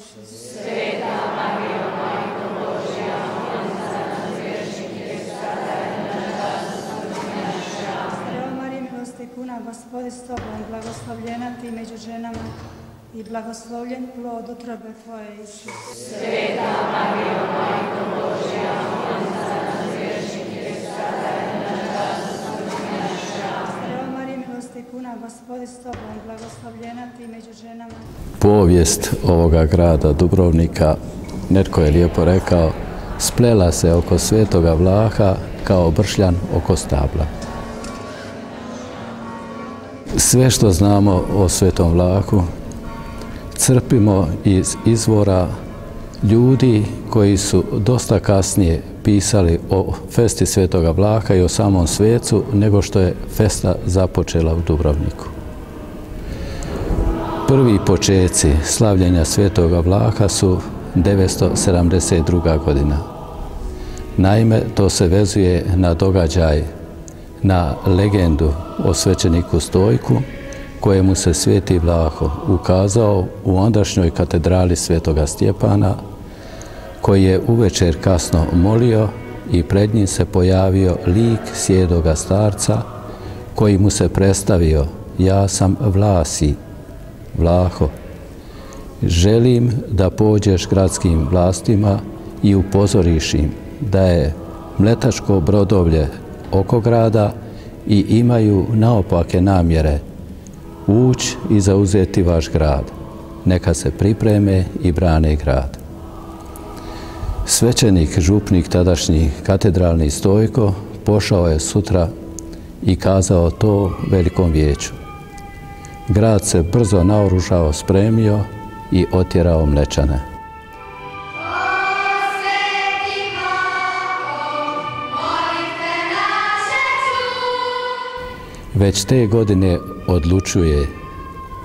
Isusu. Sveta Marijo, Majko Božja, moli za nas griješnika, sada i na čas smrti naše. Amen. Zdravo Marijo, milosti puna, Gospod je s tobom, blagoslovljena ti među ženama i blagoslovljen plod utrobe tvoje, Isus. Sveta Marijo, Majko Božja, moli za nas griješnika, sada i na čas smrti naše. Amen. Zdravo Marijo, milosti puna, Gospod je s tobom, blagoslovljena ti među ženama. Povijest ovoga grada Dubrovnika, netko je lijepo rekao, splela se oko Svetoga Vlaha kao bršljan oko stabla. Sve što znamo o Svetom Vlahu crpimo iz izvora ljudi koji su dosta kasnije pisali o festi Svetoga Vlaha i o samom svecu nego što je festa započela u Dubrovniku. Prvi počeci slavljenja Svetoga Vlaha su 972. godina. Naime, to se vezuje na događaj, na legendu o svećeniku Stojku, kojemu se Sveti Vlaho ukazao u ondašnjoj katedrali Svetoga Stjepana, koji je uvečer kasno molio i pred njim se pojavio lik sjedoga starca, koji mu se predstavio: ja sam Vlasi, Vlaho, želim da pođeš gradskim vlastima i upozoriš im da je mletačko brodovlje oko grada i imaju naopake namjere ući i zauzeti vaš grad. Neka se pripreme i brane grad. Svećenik, župnik tadašnji katedralni Stojko pošao je sutra i kazao to velikom vijeću. Grad se brzo naoružao, spremio i otjerao Mlečane. Već te godine odlučuje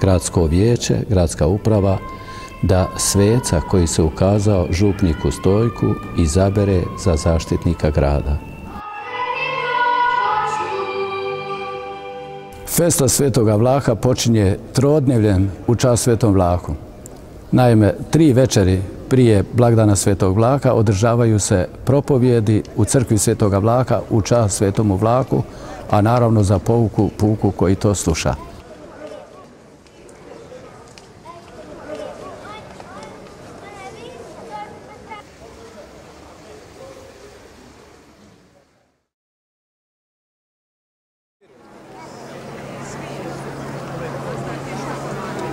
gradsko vijeće, gradska uprava, da sveca koji se ukazao župniku Stojku izabere za zaštitnika grada. Festa Svetoga Vlaha počinje trodnevljem u čast Svetom Vlahu. Naime, 3 večeri prije blagdana Svetog Vlaha održavaju se propovjedi u crkvi Svetoga Vlaha u čast Svetomu Vlahu, a naravno za pouku puku koji to sluša.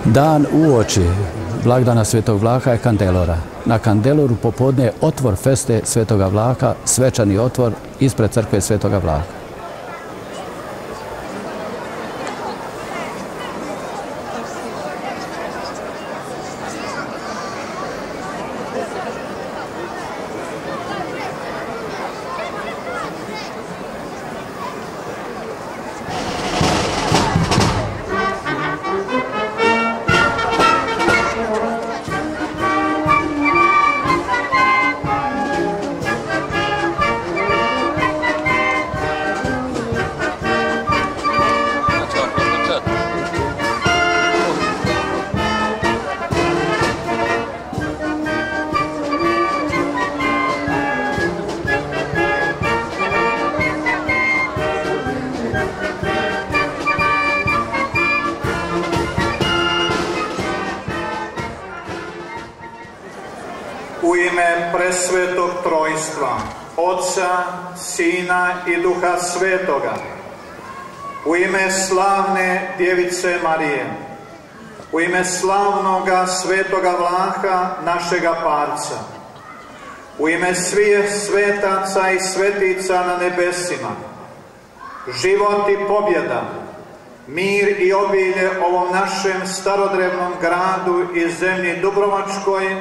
Dan uoči blagdana Svetog Vlaha je kandelora. Na kandeloru popodne je otvor feste Svetoga Vlaha, svečani otvor ispred crkve Svetoga Vlaha. U ime presvetog trojstva, Otca, Sina i Duha Svetoga, u ime slavne Djevice Marije, u ime slavnoga Svetoga Vlaha, našega Parca, u ime svih svetaca i svetica na nebesima, život i pobjeda, mir i obilje ovom našem starodrevnom gradu i zemlji Dubrovačkoj,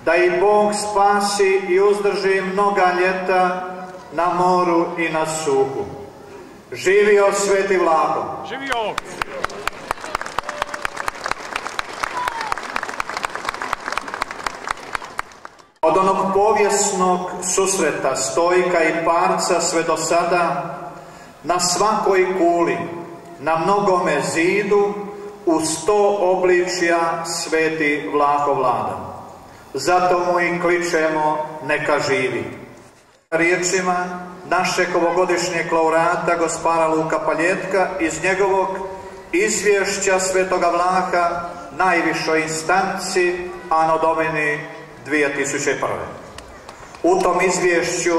da i Bog spasi i uzdrži mnoga ljeta na moru i na suhu. Živio Sveti Vlaho! Živio! Od onog povijesnog susreta Stojka i Parca sve do sada, na svakoj kuli, na mnogome zidu, u 100 obličja sveti Vlaho vlada. Zato mu i kličemo neka živi. Riječima našeg ovogodišnjeg laureata gospara Luka Paljetka iz njegovog izvješća svetoga Vlaha najvišoj instanci Anno Domini 2001. U tom izvješću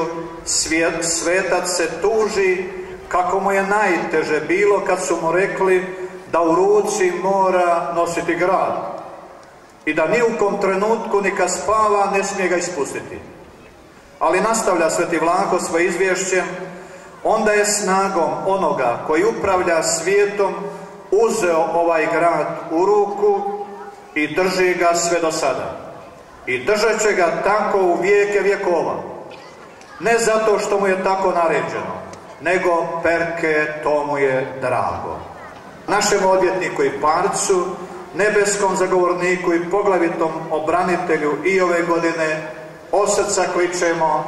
svetac se tuži kako mu je najteže bilo kad su mu rekli da u ruci mora nositi grad i da ni u kom trenutku ni kad spava ne smije ga ispustiti. Ali nastavlja sveti Vlaho svoje izvješće, onda je snagom onoga koji upravlja svijetom uzeo ovaj grad u ruku i drži ga sve do sada. I držat će ga tako u vijeke vjekova. Ne zato što mu je tako naređeno, nego perke to mu je drago. Našem odvjetniku i parcu, nebeskom zagovorniku i poglavitom obranitelju i ove godine od srca kličemo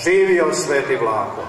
živio sveti Vlaho.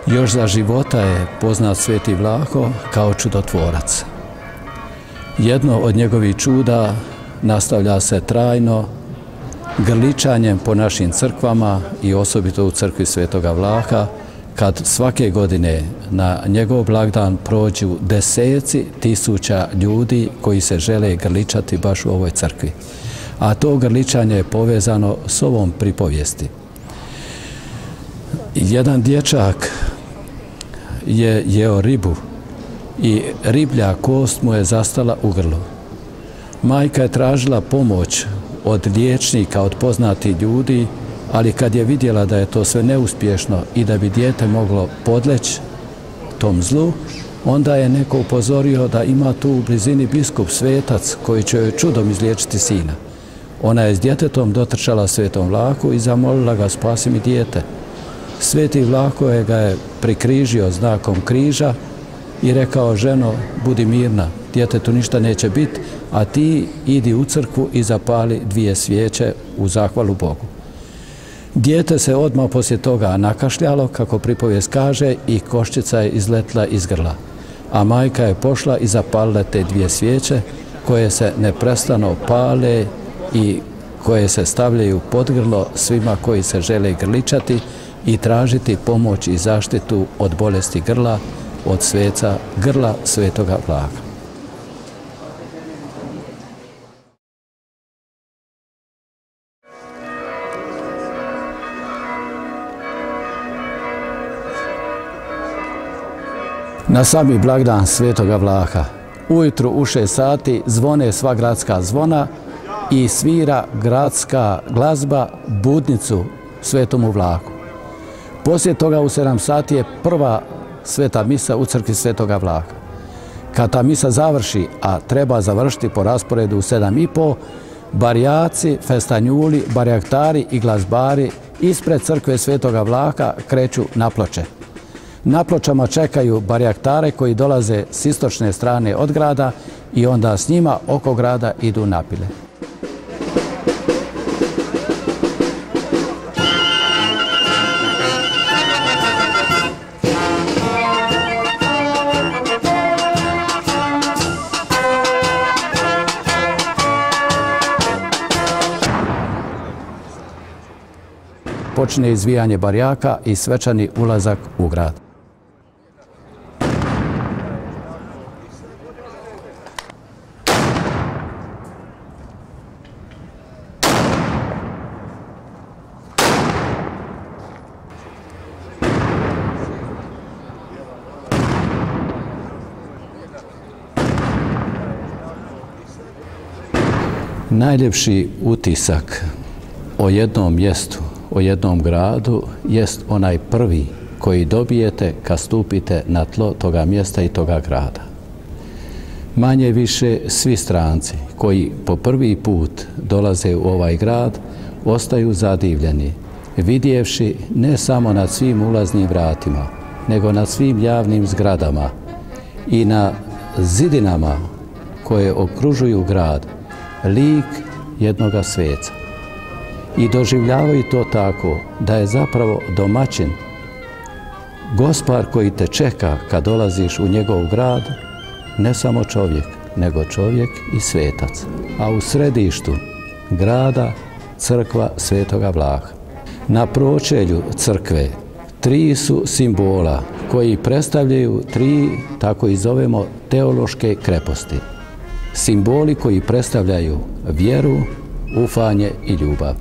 Još za života je poznat sveti Vlaho kao čudotvorac. Jedno od njegovih čuda nastavlja se trajno grličanjem po našim crkvama i osobito u crkvi svetoga Vlaha, kad svake godine na njegov blagdan prođu deseci tisuća ljudi koji se žele grličati baš u ovoj crkvi. A to grličanje je povezano s ovom pripovijesti. Jedan dječak je jeo ribu i riblja kost mu je zastala u grlu. Majka je tražila pomoć od liječnika, od poznatih ljudi, ali kad je vidjela da je to sve neuspješno i da bi dijete moglo podleći tom zlu, onda je neko upozorio da ima tu u blizini biskup svetac koji će joj čudom izliječiti sina. Ona je s djetetom dotrčala svetom Vlahu i zamolila ga: spasi mi dijete. Sveti Vlaho ga je prikrižio znakom križa i rekao: ženo, budi mirna, djetetu ništa neće biti, a ti idi u crkvu i zapali 2 svijeće u zahvalu Bogu. Dijete se odmah poslije toga nakašljalo, kako pripovijest kaže, i koščica je izletla iz grla. A majka je pošla i zapalila te 2 svijeće koje se neprestano pale i koje se stavljaju pod grlo svima koji se žele grličati i tražiti pomoć i zaštitu od bolesti grla, od sveca grla svetoga Vlaha. Na sami blagdan svetoga Vlaha, ujutru u 6 sati zvone sva gradska zvona i svira gradska glazba budnicu svetomu Vlahu. Poslije toga u 7 sati je prva sveta misa u crkvi svetoga Vlaha. Kad ta misa završi, a treba završiti po rasporedu u 7:30, barijaci, festanjuli, barjaktari i glazbari ispred crkve svetoga Vlaha kreću na ploče. Na Pločama čekaju barjaktare koji dolaze s istočne strane od grada i onda s njima oko grada idu napile. Počne izvijanje barjaka i svečani ulazak u grad. Najljepši utisak o jednom mjestu, o jednom gradu, jest onaj prvi koji dobijete kad stupite na tlo toga mjesta i toga grada. Manje više svi stranci koji po prvi put dolaze u ovaj grad ostaju zadivljeni, vidjevši ne samo nad svim ulaznim vratima, nego nad svim javnim zgradama i na zidinama koje okružuju grad lik jednoga sveca. I doživljavaju to tako da je zapravo domaćin, gospar koji te čeka kad dolaziš u njegov grad, ne samo čovjek, nego čovjek i svetac. A u središtu grada crkva Svetoga Vlaha. Na pročelju crkve 3 su simbola koji predstavljaju 3, tako i zovemo, teološke kreposti. Simboli koji predstavljaju vjeru, ufanje i ljubav.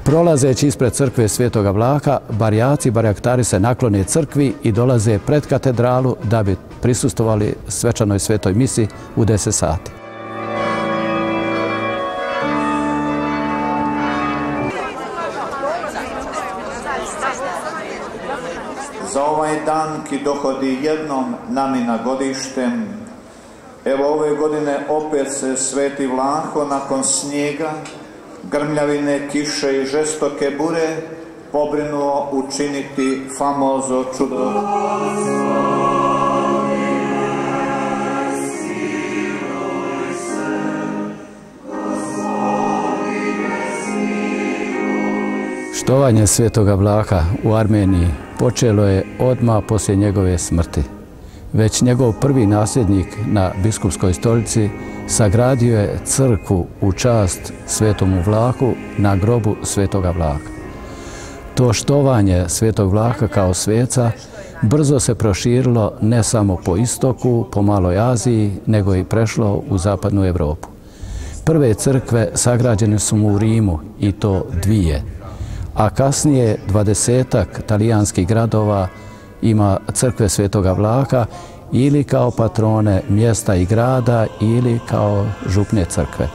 Prolazeći ispred crkve Svetoga Vlaha, barjaci i barjaktari se naklone crkvi i dolaze pred katedralu da bi prisustvovali svečanoj svetoj misi u 10 sati. Za ovaj dan ki dohodi jednom nami na godištem, evo ove godine opet se Sveti Vlaho nakon snijega, grmljavine, kiše i žestoke bure pobrinuo učiniti famozo čudo. Štovanje Svetoga Vlaha u Armeniji počelo je odmah poslije njegove smrti. Već njegov prvi nasljednik na biskupskoj stolici sagradio je crkvu u čast Svetomu Vlahu na grobu Svetoga Vlaha. To štovanje Svetog Vlaha kao sveca brzo se proširilo ne samo po istoku, po Maloj Aziji, nego i prešlo u zapadnu Evropu. Prve crkve sagrađene su u Rimu, i to 2, a kasnije 20-ak talijanskih gradova ima crkve Svetoga Vlaha ili kao patrone mjesta i grada ili kao župne crkve.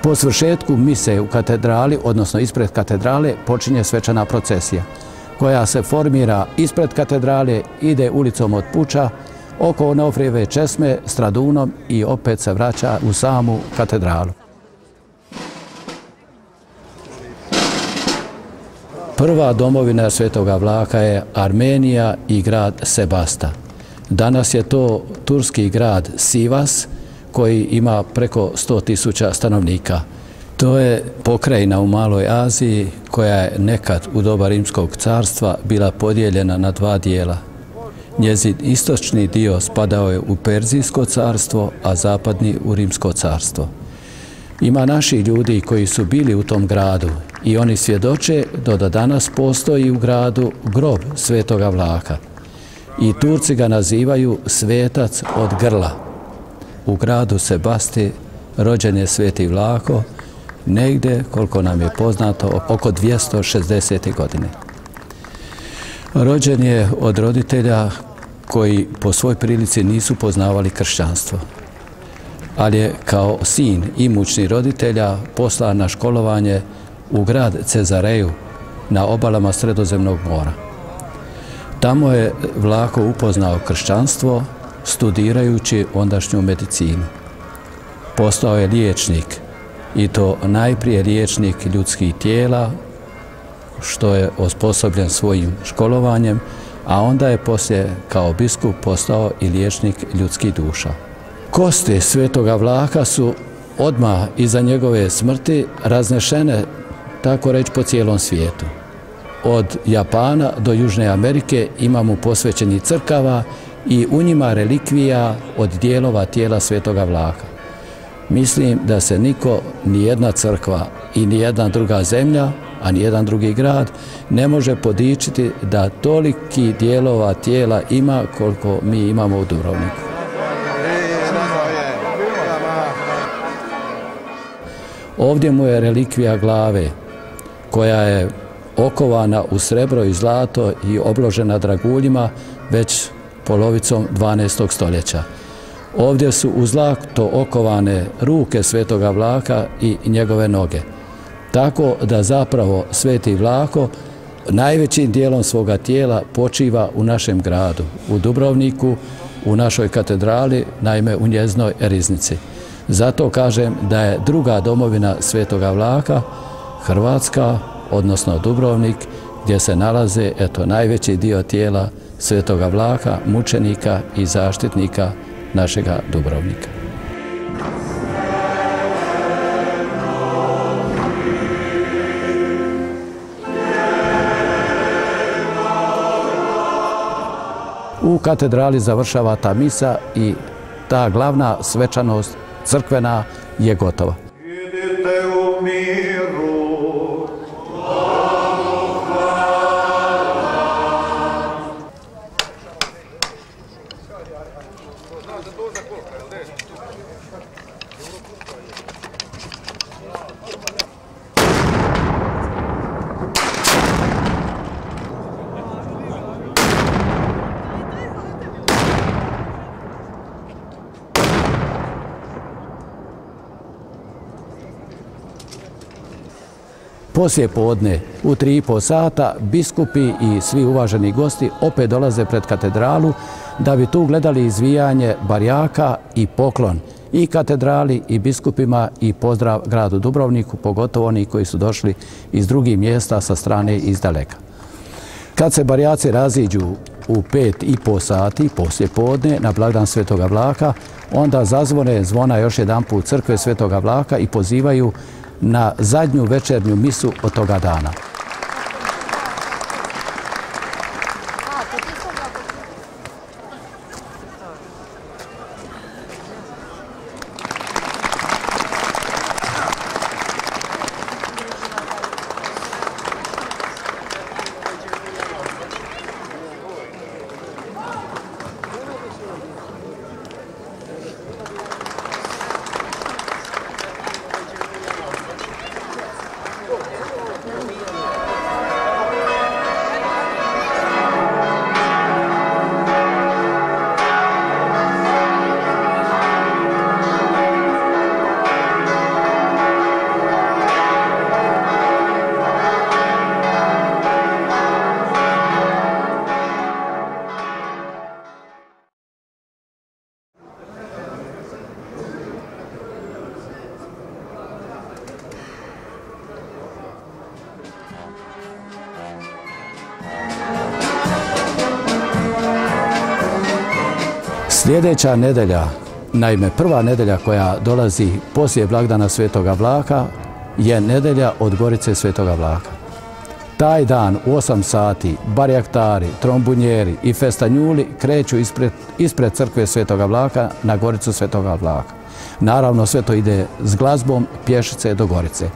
Po svršetku mise u katedrali, odnosno ispred katedrale, počinje svečana procesija, koja se formira ispred katedrale, ide ulicom od Puča, oko Onofrijeve česme, Stradunom i opet se vraća u samu katedralu. Prva domovina Svetoga Vlaha je Armenija i grad Sebasta. Danas je to turski grad Sivas, koji ima preko 100.000 stanovnika. To je pokrajina u Maloj Aziji koja je nekad u doba Rimskog carstva bila podijeljena na 2 dijela. Njezin istočni dio spadao je u Perzijsko carstvo, a zapadni u Rimsko carstvo. Ima naši ljudi koji su bili u tom gradu i oni svjedoče da danas postoji u gradu grob Svetoga Vlaha. I Turci ga nazivaju svetac od grla. U gradu Sebasti rođen je Sveti Vlaho, negdje, koliko nam je poznato, oko 260. godine. Rođen je od roditelja koji po svoj prilici nisu poznavali kršćanstvo, ali je kao sin imućnih roditelja poslan na školovanje u grad Cezareju na obalama Sredozemnog mora. Tamo je Vlaho upoznao kršćanstvo studirajući ondašnju medicinu. Postao je liječnik, i to najprije liječnik ljudskih tijela, što je osposobljen svojim školovanjem, a onda je poslije kao biskup postao i liječnik ljudskih duša. Kosti svetoga Vlaha su odmah iza njegove smrti raznešene, tako reći, po cijelom svijetu. Od Japana do Južne Amerike imamo posvećenih crkava i u njima relikvija od dijelova tijela svetoga Vlaha. Mislim da se niko, nijedna crkva i nijedna druga zemlja, a nijedan drugi grad ne može podičiti da toliki dijelova tijela ima koliko mi imamo u Dubrovniku. Ovdje mu je relikvija glave koja je okovana u srebro i zlato i obložena draguljima već polovicom 12. stoljeća. Ovdje su u zlato okovane ruke svetoga Vlaha i njegove noge. Tako da zapravo sveti Vlaho najvećim dijelom svoga tijela počiva u našem gradu, u Dubrovniku, u našoj katedrali, naime u njezinoj riznici. Zato kažem da je druga domovina svetoga Vlaha Hrvatska, odnosno Dubrovnik, gdje se nalaze najveći dio tijela svetoga Vlaha, mučenika i zaštitnika našega Dubrovnika. U katedrali završava ta misa i ta glavna svečanost crkvena je gotova. Idite u miru. Poslije podne, u 3,5 sata, biskupi i svi uvaženi gosti opet dolaze pred katedralu da bi tu gledali izvijanje barjaka i poklon i katedrali i biskupima i pozdrav gradu Dubrovniku, pogotovo oni koji su došli iz drugih mjesta sa strane izdaleka. Kad se barjaci raziđu u 5,5 sati poslije podne na blagdan svetoga Vlaha, onda zazvone zvona još jedan put crkve svetoga Vlaha i pozivaju na zadnju večernju misu od toga dana. Sljedeća nedelja, naime prva nedelja koja dolazi poslije blagdana svetoga Vlaha, je nedelja od Gorice svetoga Vlaha. Taj dan u 8 sati barjaktari, trombunjeri i festanjuli kreću ispred crkve svetoga Vlaha na Goricu svetoga Vlaha. Naravno, sve to ide s glazbom pješice do Gorice.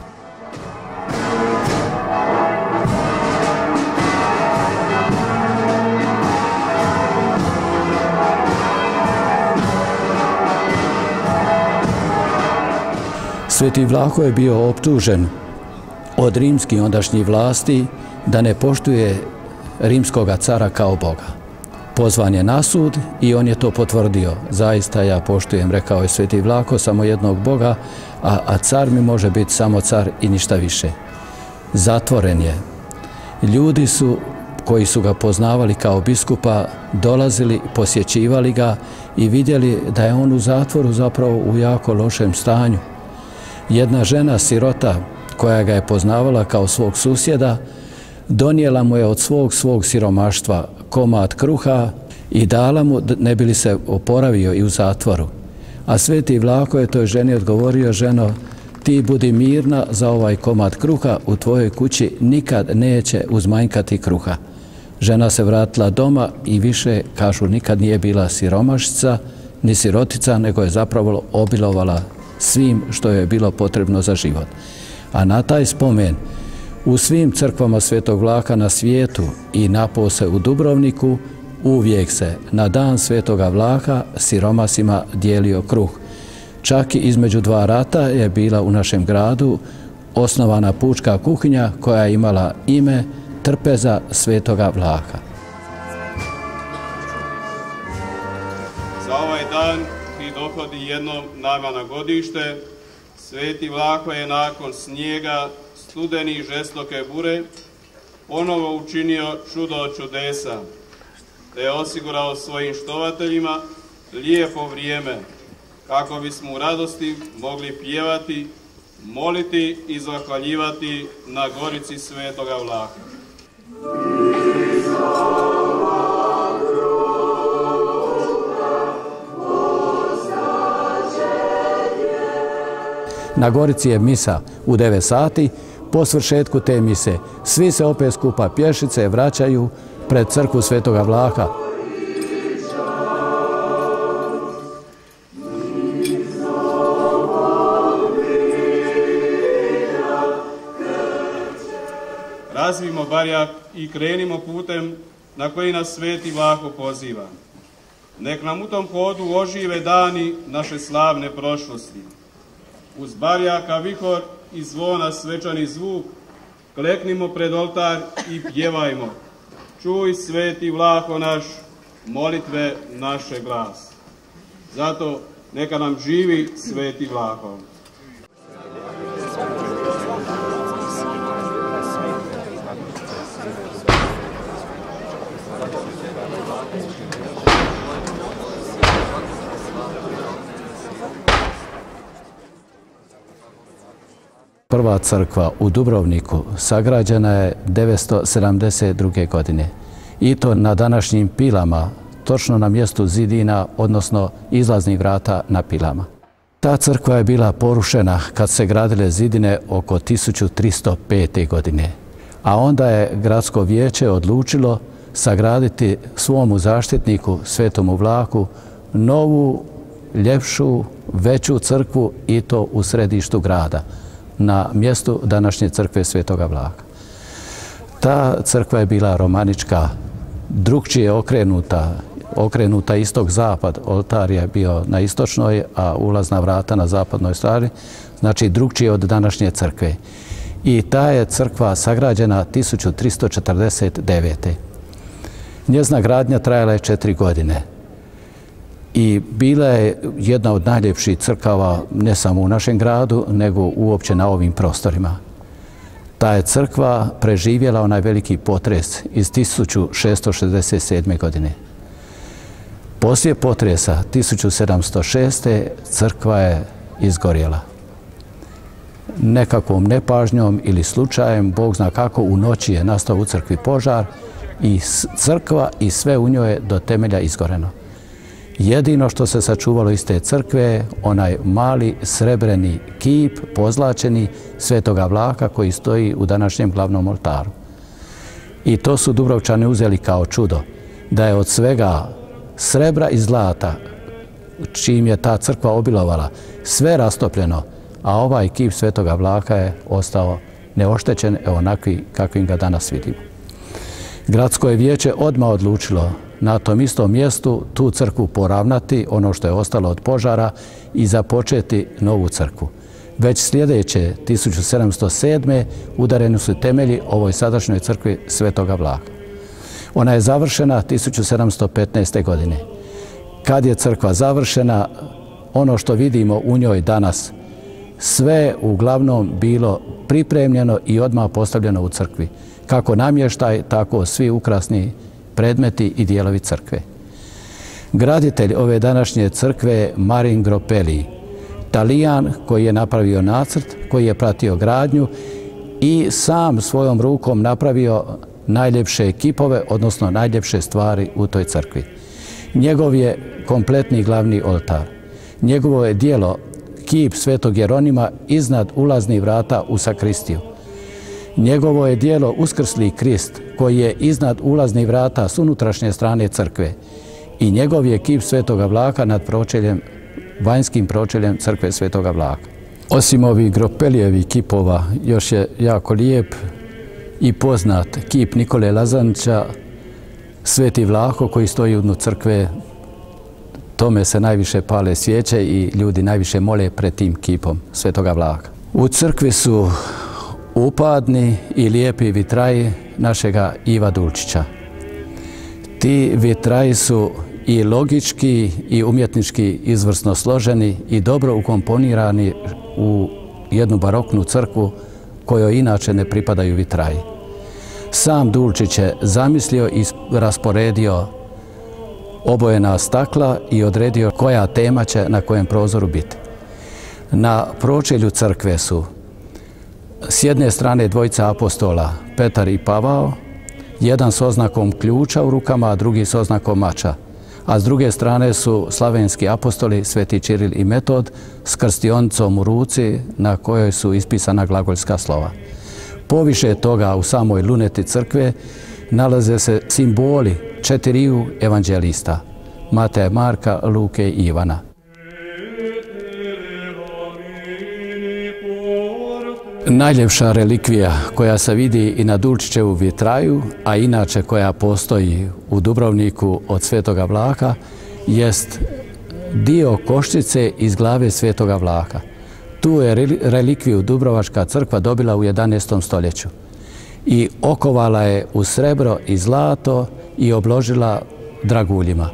Sveti Vlaho je bio optužen od rimskih ondašnjih vlasti da ne poštuje rimskoga cara kao Boga. Pozvan je na sud i on je to potvrdio. Zaista ja poštujem, rekao je Sveti Vlaho, samo jednog Boga, a car mi može biti samo car i ništa više. Zatvoren je. Ljudi su, koji su ga poznavali kao biskupa, dolazili, posjećivali ga i vidjeli da je on u zatvoru zapravo u jako lošem stanju. Jedna žena, sirota, koja ga je poznavala kao svog susjeda, donijela mu je od svog siromaštva komad kruha i dala mu, ne bi li se oporavio i u zatvoru. A Sveti Vlaho je toj ženi odgovorio: ženo, ti budi mirna, za ovaj komad kruha u tvojoj kući nikad neće uzmanjkati kruha. Žena se vratila doma i više, kažu, nikad nije bila siromašica ni sirotica, nego je zapravo obilovala svim što je bilo potrebno za život. A na taj spomen u svim crkvama Svetog Vlaha na svijetu i napose u Dubrovniku uvijek se na dan Svetoga Vlaha siromasima dijelio kruh. Čak i između dva rata je bila u našem gradu osnovana pučka kuhinja koja je imala ime Trpeza Svetoga Vlaha. Za ovaj dan koji dohodi jednom nama na godište, Sveti Vlaho je nakon snijega, studeni i žestoke bure ponovo učinio čudo od čudesa, te je osigurao svojim štovateljima lijepo vrijeme, kako bismo u radosti mogli pjevati, moliti i zahvaljivati na gorici Svetoga Vlaha. Na Gorici je misa u 9 sati. Po svršetku te mise svi se opet skupa pješice vraćaju pred crkvu Svetoga Vlaha. Razvijmo barjak i krenimo putem na koji nas Sveti Vlaho poziva. Nek nam u tom hodu ožive dani naše slavne prošlosti. Uz barjaka vihor i zvona svečani zvuk, kleknimo pred oltar i pjevajmo: čuj, Sveti Vlaho naš, molitve naše glas. Zato neka nam živi Sveti Vlaho. Prva crkva u Dubrovniku sagrađena je 972. godine i to na današnjim Pilama, točno na mjestu zidina, odnosno izlaznih vrata na Pilama. Ta crkva je bila porušena kad se gradile zidine oko 1305. godine, a onda je gradsko vijeće odlučilo sagraditi svomu zaštitniku, Svetomu Vlahu, novu, ljepšu, veću crkvu i to u središtu grada, na mjestu današnje crkve Svetoga Vlaha. Ta crkva je bila romanička, drukčije okrenuta istok-zapad. Oltar je bio na istočnoj, a ulazna vrata na zapadnoj strani, znači drukčije od današnje crkve. I ta je crkva sagrađena 1349. Njezina gradnja trajala je 4 godine. I bila je jedna od najljepših crkava ne samo u našem gradu, nego uopće na ovim prostorima. Ta je crkva preživjela onaj veliki potres iz 1667. godine. Poslije potresa 1706. crkva je izgorjela. Nekakvom nepažnjom ili slučajem, Bog zna kako, u noći je nastao u crkvi požar i crkva i sve u njoj je do temelja izgoreno. Jedino što se sačuvalo iz te crkve je onaj mali srebreni kip, pozlačeni, Svetoga Vlaha koji stoji u današnjem glavnom oltaru. I to su Dubrovčani uzeli kao čudo, da je od svega srebra i zlata, čim je ta crkva obilovala, sve rastopljeno, a ovaj kip Svetoga Vlaha je ostao neoštećen, onakvi kakvim ga danas vidimo. Gradsko je vijeće odmah odlučilo na tom istom mjestu tu crkvu poravnati, ono što je ostalo od požara, i započeti novu crkvu. Već sljedeće, 1707. udareni su temelji ovoj sadašnjoj crkvi Svetoga Vlaha. Ona je završena 1715. godine. Kad je crkva završena, ono što vidimo u njoj danas, sve uglavnom bilo pripremljeno i odmah postavljeno u crkvi. Kako namještaj, tako svi ukrasni predmeti i dijelovi crkve. Graditelj ove današnje crkve je Marin Gropelli, Talijan koji je napravio nacrt, koji je pratio gradnju i sam svojom rukom napravio najljepše kipove, odnosno najljepše stvari u toj crkvi. Njegov je kompletni glavni oltar. Njegovo je dijelo kip Svetog Jeronima iznad ulaznih vrata u sakristiju. Njegovo je dijelo Uskrsli Krist koji je iznad ulaznih vrata s unutrašnje strane crkve. I njegov je kip Svetoga Vlaha nad pročeljem, vanjskim pročeljem crkve Svetoga Vlaha. Osim ovih Gropelijevih kipova, još je jako lijep i poznat kip Nikole Lazanića, Sveti Vlaho koji stoji u dnu crkve. Tome se najviše pale svijeće i ljudi najviše mole pred tim kipom Svetoga Vlaha. U crkvi su upadni i lijepi vitraji našega Iva Dulčića. Ti vitraji su i logički i umjetnički izvrsno složeni i dobro ukomponirani u jednu baroknu crkvu kojoj inače ne pripadaju vitraji. Sam Dulčić je zamislio i rasporedio obojena stakla i odredio koja tema će na kojem prozoru biti. Na pročelju crkve su s jedne strane dvojica apostola, Petar i Pavao, jedan s oznakom ključa u rukama, a drugi s oznakom mača. A s druge strane su slavenski apostoli, Sveti Čiril i Metod, s krstionicom u ruci na kojoj su ispisana glagoljska slova. Poviše toga u samoj luneti crkve nalaze se simboli četiriju evanđelista, Mateja, Marka, Luke i Ivana. Najljepša relikvija koja se vidi i na Dulčićevu vitraju, a inače koja postoji u Dubrovniku od Svetoga Vlaha, jest dio koščice iz glave Svetoga Vlaha. Tu je relikviju Dubrovačka crkva dobila u 11. stoljeću i okovala je u srebro i zlato i obložila draguljima.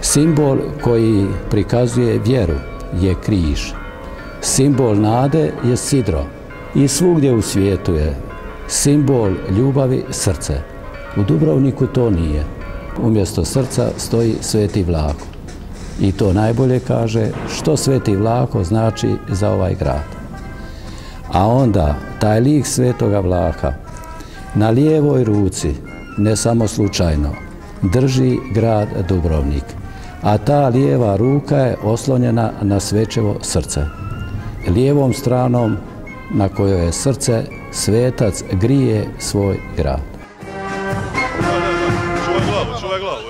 Simbol koji prikazuje vjeru je križ. Simbol nade je sidro. I svugdje u svijetu je simbol ljubavi srce. U Dubrovniku to nije. Umjesto srca stoji Sveti Vlaho. I to najbolje kaže što Sveti Vlaho znači za ovaj grad. A onda taj lik Svetoga Vlaha na lijevoj ruci, ne samo slučajno, drži grad Dubrovnik. A ta lijeva ruka je oslonjena na Svečevo srce. Lijevom stranom na kojoj je srce, svetac grije svoj grad. Čuvaj glavu,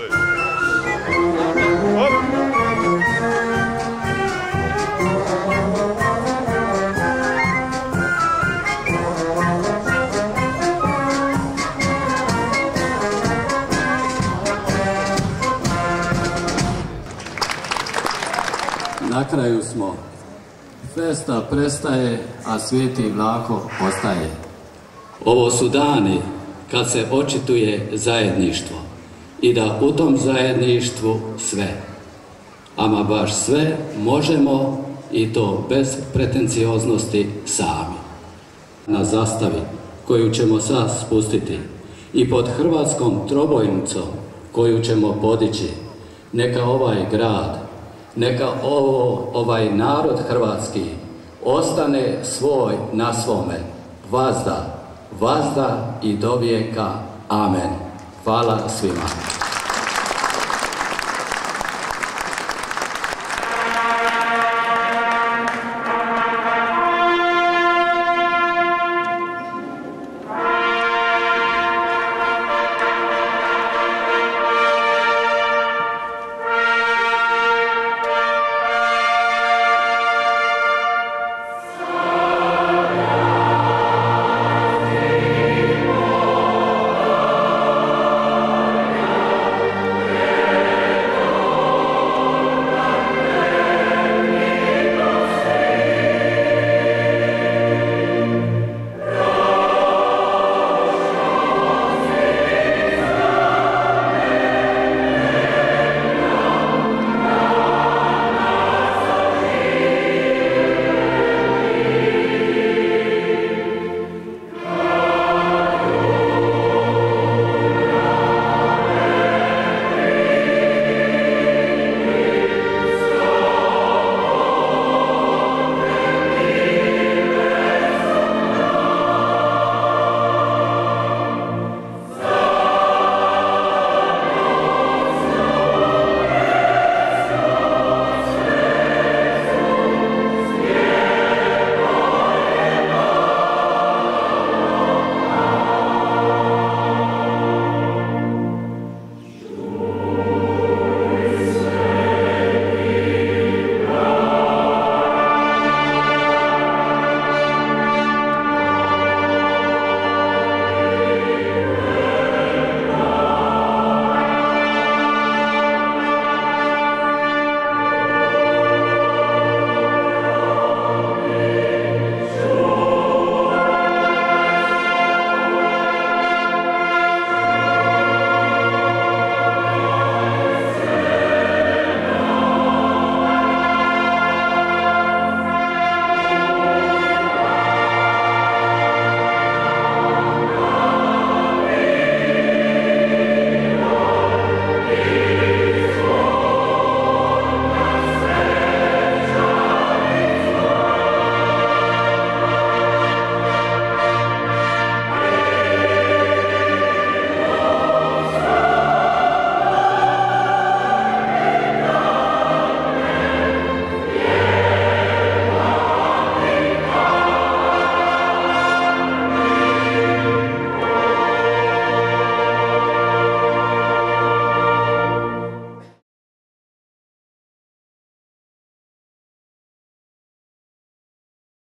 Na kraju smo. Festa prestaje, a Sveti Vlaho ostaje. Ovo su dani kad se očituje zajedništvo i da u tom zajedništvu sve, ama baš sve možemo i to bez pretencioznosti sami. Na zastavi koju ćemo sad spustiti i pod hrvatskom trobojnicom koju ćemo podići, neka ovaj grad, neka ovaj narod hrvatski ostane svoj na svome, vazda i do vijeka. Amen. Hvala svima.